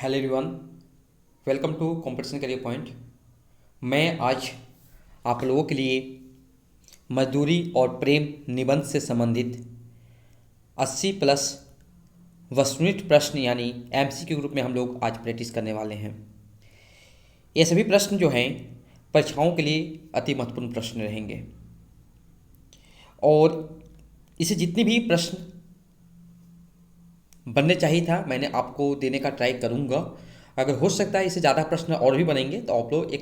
Hello everyone, welcome to competition career point. मैं आज आप लोगों के लिए मजदूरी और प्रेम निबंध से संबंधित 80 प्लस वस्तुनिष्ठ प्रश्न यानी एमसीक्यू के रूप में हम लोग आज प्रैक्टिस करने वाले हैं। ये सभी प्रश्न जो हैं परीक्षाओं के लिए अति महत्वपूर्ण प्रश्न रहेंगे और इसे जितने भी प्रश्न बनने चाहिए था मैंने आपको देने का ट्राई करूँगा। अगर हो सकता है इससे ज़्यादा प्रश्न और भी बनेंगे तो आप लोग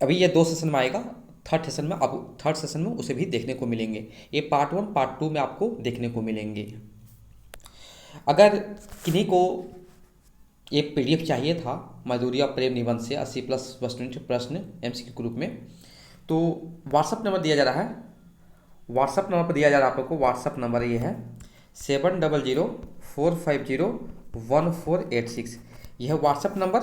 अभी ये 2 सेशन में आएगा, थर्ड सेशन में उसे भी देखने को मिलेंगे। ये पार्ट 1 पार्ट 2 में आपको देखने को मिलेंगे। अगर किन्हीं को ये पीडीएफ चाहिए था मजदूरी और प्रेम निबंध से 80 प्लस वस्तुनिष्ठ प्रश्न एमसीक्यू के रूप में, तो व्हाट्सअप नंबर दिया जा रहा है। व्हाट्सअप नंबर पर दिया जा रहा है आप लोग को। व्हाट्सअप नंबर ये है 7004501486। यह व्हाट्सअप नंबर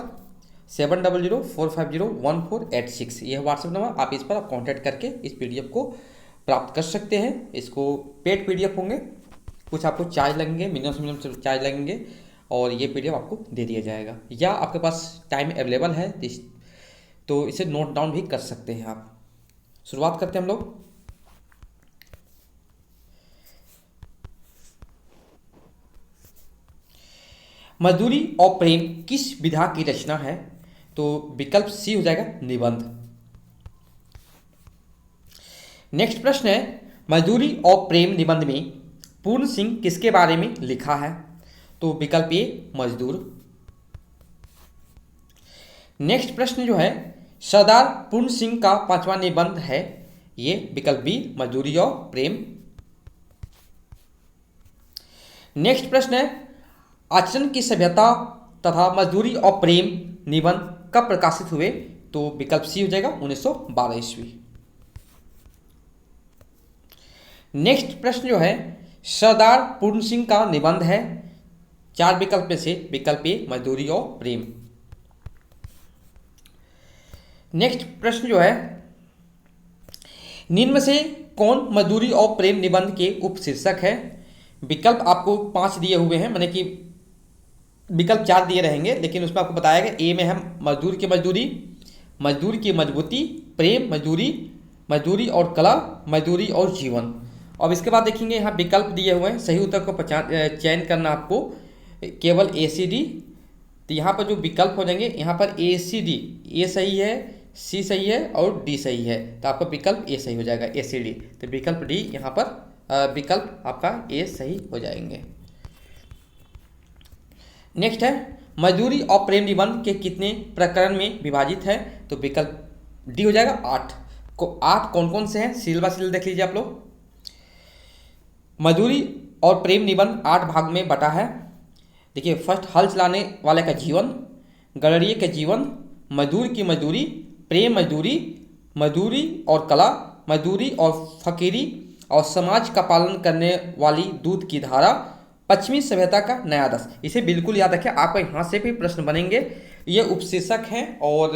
7004501486, यह व्हाट्सअप नंबर। आप इस पर आप कांटेक्ट करके इस पीडीएफ को प्राप्त कर सकते हैं। इसको पेड पीडीएफ होंगे, कुछ आपको चार्ज लगेंगे, मिनिमम से मिनिमम चार्ज लगेंगे और ये पीडीएफ आपको दे दिया जाएगा। या आपके पास टाइम अवेलेबल है तो इसे नोट डाउन भी कर सकते हैं आप। शुरुआत करते हैं हम लोग। मजदूरी और प्रेम किस विधा की रचना है? तो विकल्प सी हो जाएगा निबंध। नेक्स्ट प्रश्न है मजदूरी और प्रेम निबंध में पूर्ण सिंह किसके बारे में लिखा है? तो विकल्प ए मजदूर। नेक्स्ट प्रश्न जो है सरदार पूर्ण सिंह का 5वां निबंध है, ये विकल्प बी मजदूरी और प्रेम। नेक्स्ट प्रश्न है आचरण की सभ्यता तथा मजदूरी और प्रेम निबंध कब प्रकाशित हुए? तो विकल्प सी हो जाएगा 1912 ईस्वी। नेक्स्ट प्रश्न जो है सरदार पूर्ण सिंह का निबंध है, 4 विकल्प में से विकल्प ए मजदूरी और प्रेम। नेक्स्ट प्रश्न जो है निम्न में से कौन मजदूरी और प्रेम निबंध के उपशीर्षक है? विकल्प आपको 5 दिए हुए हैं, माने कि विकल्प 4 दिए रहेंगे, लेकिन उसमें आपको बताया गया ए में हम मजदूर की मजदूरी, मजदूर की मजबूती, प्रेम, मजदूरी, मजदूरी और कला, मजदूरी और जीवन। अब इसके बाद देखेंगे यहाँ विकल्प दिए हुए हैं, सही उत्तर को चयन करना आपको केवल ए सी डी। तो यहाँ पर जो विकल्प हो जाएंगे यहाँ पर ए सी डी, ए सही है, सी सही है और डी सही है, तो आपका विकल्प ए सही हो जाएगा, ए सी डी। तो विकल्प डी यहाँ पर विकल्प आपका ए सही हो जाएंगे। नेक्स्ट है मजदूरी और प्रेम निबंध के कितने प्रकरण में विभाजित है? तो विकल्प डी हो जाएगा 8 को। 8 कौन कौन से हैं सील बाय सील देख लीजिए आप लोग। मजदूरी और प्रेम निबंध 8 भाग में बटा है। देखिए फर्स्ट हल चलाने वाले का जीवन, गड़रिये के जीवन, मजदूर की मजदूरी, प्रेम मजदूरी, मजदूरी और कला, मजदूरी और फकीरी और समाज का पालन करने वाली दूध की धारा, पश्चिमी सभ्यता का नया आदर्श। इसे बिल्कुल याद रखें, आपका यहाँ से भी प्रश्न बनेंगे। ये उपशीर्षक हैं और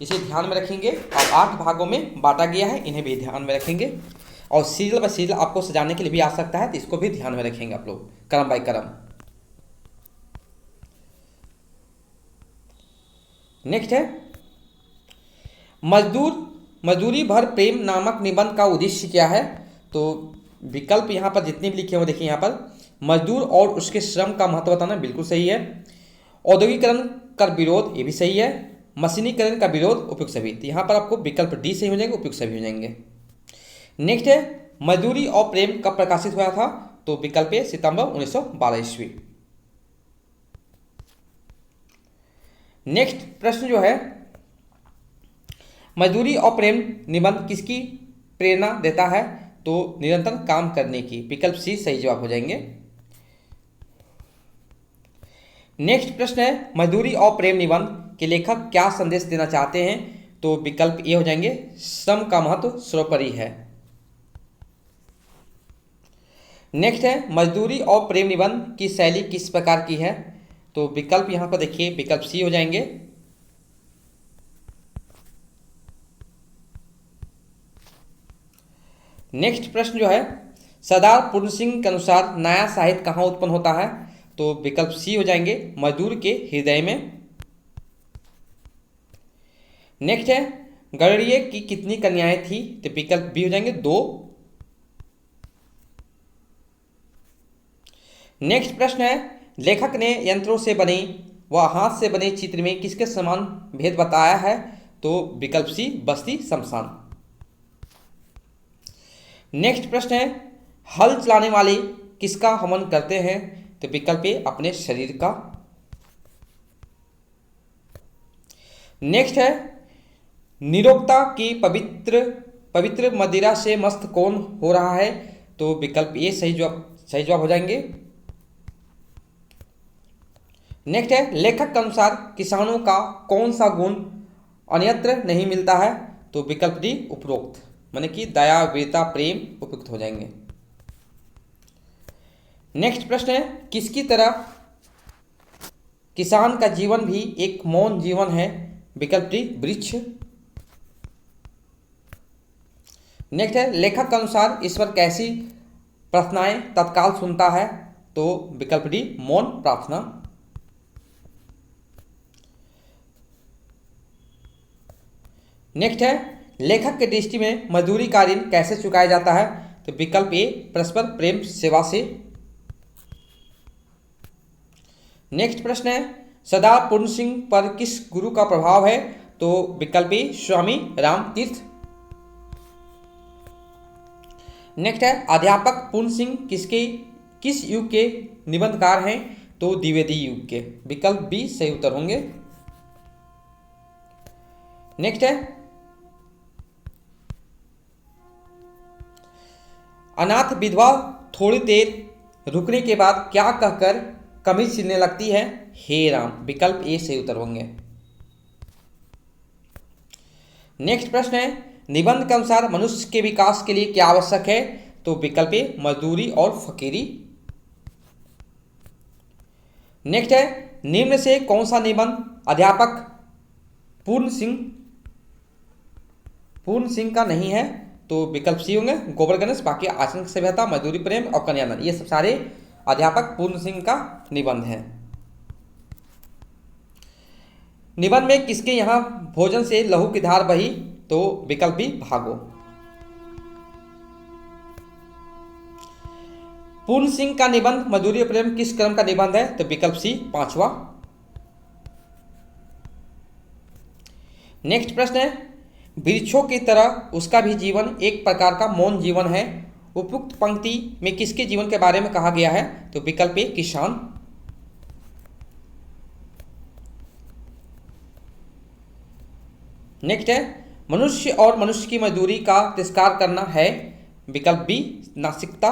इसे ध्यान में रखेंगे। और 8 भागों में बांटा गया है, इन्हें भी ध्यान में रखेंगे। और सीरियल बाय सीरियल आपको सजाने के लिए भी आ सकता है, तो इसको भी ध्यान में रखेंगे आप लोग, क्रम बाय क्रम। नेक्स्ट है मजदूरी भर प्रेम नामक निबंध का उद्देश्य क्या है? तो विकल्प यहाँ पर जितने भी लिखे हुए देखिए, यहाँ पर मजदूर और उसके श्रम का महत्व बताना बिल्कुल सही है। औद्योगिकरण का विरोध, ये भी सही है। मशीनीकरण का विरोध, उपयुक्त सभी। तो यहाँ पर आपको विकल्प डी सही हो जाएंगे, उपयुक्त सभी हो जाएंगे। नेक्स्ट है मजदूरी और प्रेम कब प्रकाशित हुआ था? तो विकल्प ए सितंबर 1912 ईस्वी। नेक्स्ट प्रश्न जो है मजदूरी और प्रेम निबंध किसकी प्रेरणा देता है? तो निरंतर काम करने की। विकल्प सी सही जवाब हो जाएंगे। नेक्स्ट प्रश्न है मजदूरी और प्रेम निबंध के लेखक क्या संदेश देना चाहते हैं? तो विकल्प ए हो जाएंगे श्रम का महत्व सर्वोपरि है। नेक्स्ट है मजदूरी और प्रेम निबंध की शैली किस प्रकार की है? तो विकल्प यहाँ पर देखिए विकल्प सी हो जाएंगे। नेक्स्ट प्रश्न जो है सरदार पूर्ण सिंह के अनुसार नया साहित्य कहाँ उत्पन्न होता है? तो विकल्प सी हो जाएंगे मजदूर के हृदय में। नेक्स्ट है गणरीय की कितनी कन्याएं थी, तो विकल्प बी हो जाएंगे 2। नेक्स्ट प्रश्न है लेखक ने यंत्रों से बने व हाथ से बने चित्र में किसके समान भेद बताया है, तो विकल्प सी बस्ती शमशान। नेक्स्ट प्रश्न है हल चलाने वाले किसका हवन करते हैं, तो विकल्प ए अपने शरीर का। नेक्स्ट है निरोक्ता की पवित्र मदिरा से मस्त कौन हो रहा है, तो विकल्प ए सही जवाब हो जाएंगे। नेक्स्ट है लेखक के अनुसार किसानों का कौन सा गुण अन्यत्र नहीं मिलता है, तो विकल्प डी उपरोक्त, माने कि दया वीरता प्रेम उपयुक्त हो जाएंगे। नेक्स्ट प्रश्न है किसकी तरह किसान का जीवन भी एक मौन जीवन है, विकल्प डी वृक्ष। नेक्स्ट है लेखक के अनुसार ईश्वर कैसी प्रार्थनाएं तत्काल सुनता है, तो विकल्प डी मौन प्रार्थना। नेक्स्ट है लेखक के दृष्टि में मजदूरी का ऋण कैसे चुकाया जाता है, तो विकल्प ए परस्पर प्रेम सेवा से। नेक्स्ट प्रश्न है सरदार पूर्ण सिंह पर किस गुरु का प्रभाव है, तो विकल्प ए स्वामी राम तीर्थ। नेक्स्ट है अध्यापक पूर्ण सिंह किस युग के निबंधकार हैं, तो द्विवेदी युग के, विकल्प बी सही उत्तर होंगे। नेक्स्ट है अनाथ विधवा थोड़ी देर रुकने के बाद क्या कहकर कमीज सिलने लगती है, हे राम, विकल्प ए सही उत्तर होंगे। नेक्स्ट प्रश्न है निबंध के अनुसार मनुष्य के विकास के लिए क्या आवश्यक है, तो विकल्प ए मजदूरी और फकीरी। नेक्स्ट है निम्न से कौन सा निबंध अध्यापक पूर्ण सिंह का नहीं है, तो विकल्प सी होंगे गोबर गणेश, बाकी आचरण सभ्यता, मजदूरी प्रेम और कन्यादान, ये सब सारे अध्यापक पूर्ण सिंह का निबंध है। निबंध में किसके यहां भोजन से लहू की धार बही, तो विकल्प बी भागो। पूर्ण सिंह का निबंध मजदूरी प्रेम किस क्रम का निबंध है, तो विकल्प सी 5वां। नेक्स्ट प्रश्न है वृक्षों की तरह उसका भी जीवन एक प्रकार का मौन जीवन है, उपयुक्त पंक्ति में किसके जीवन के बारे में कहा गया है, तो विकल्प ए किसान। नेक्स्ट है मनुष्य और मनुष्य की मजदूरी का तिरस्कार करना है, विकल्प बी नास्तिकता।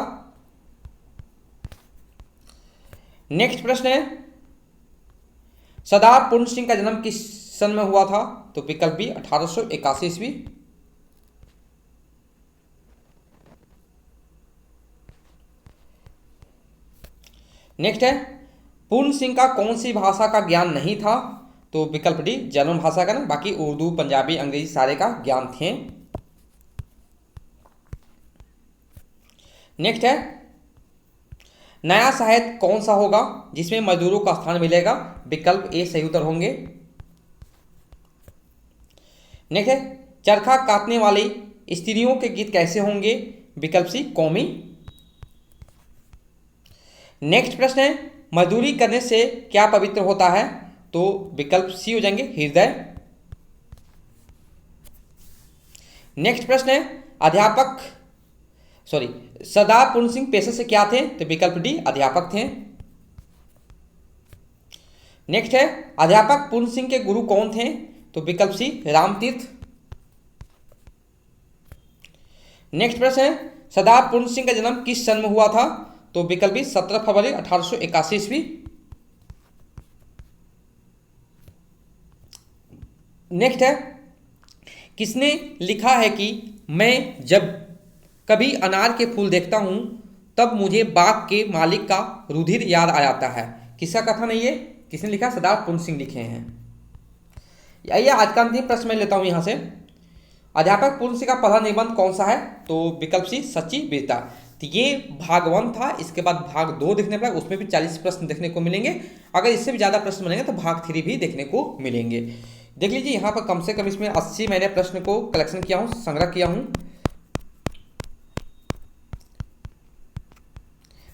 नेक्स्ट प्रश्न है सरदार पूर्ण सिंह का जन्म किस सन में हुआ था, तो विकल्प बी 1881 ईस्वी। नेक्स्ट है पूर्ण सिंह का कौन सी भाषा का ज्ञान नहीं था, तो विकल्प डी जर्मन भाषा का ना, बाकी उर्दू पंजाबी अंग्रेजी सारे का ज्ञान थे। नेक्स्ट है नया साहित्य कौन सा होगा जिसमें मजदूरों का स्थान मिलेगा, विकल्प ए सही उत्तर होंगे। नेक्स्ट है चरखा काटने वाली स्त्रियों के गीत कैसे होंगे, विकल्प सी कौमी। नेक्स्ट प्रश्न है मजदूरी करने से क्या पवित्र होता है, तो विकल्प सी हो जाएंगे हृदय। नेक्स्ट प्रश्न है सरदार पूर्ण सिंह पेशे से क्या थे, तो विकल्प डी अध्यापक थे। नेक्स्ट है अध्यापक पूर्ण सिंह के गुरु कौन थे, तो विकल्प सी रामतीर्थ। नेक्स्ट प्रश्न है सरदार पूर्ण सिंह का जन्म किस सन में हुआ था, तो विकल्प बी 17 फरवरी 1881 ईस्वी। नेक्स्ट है किसने लिखा है कि मैं जब कभी अनार के फूल देखता हूं तब मुझे बाग के मालिक का रुधिर याद आ जाता है, किसका कथन है ये, किसने लिखा, सरदार पूर्ण सिंह लिखे हैं। आइए आज का अंतिम प्रश्न मैं लेता हूं यहां से, अध्यापक पूर्ण सिंह का पहला निबंध कौन सा है, तो विकल्प सी सच्ची वीरता। तो ये भाग 1 था। इसके बाद भाग 2 देखने पर उसमें भी 40 प्रश्न देखने को मिलेंगे। अगर इससे भी ज़्यादा प्रश्न बनेंगे तो भाग 3 भी देखने को मिलेंगे। देख लीजिए यहाँ पर कम से कम इसमें 80 मैंने प्रश्न को कलेक्शन किया हूँ, संग्रह किया हूँ।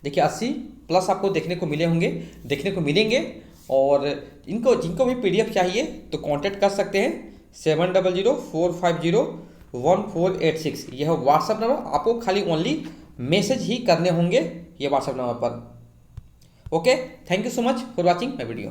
देखिए 80 प्लस आपको देखने को मिले होंगे, देखने को मिलेंगे। और इनको जिनको भी PDF चाहिए तो कांटेक्ट कर सकते हैं 7004501486। यह व्हाट्सअप नंबर, आपको खाली ओनली मैसेज ही करने होंगे ये व्हाट्सअप नंबर पर। Okay, thank you so much for watching my video.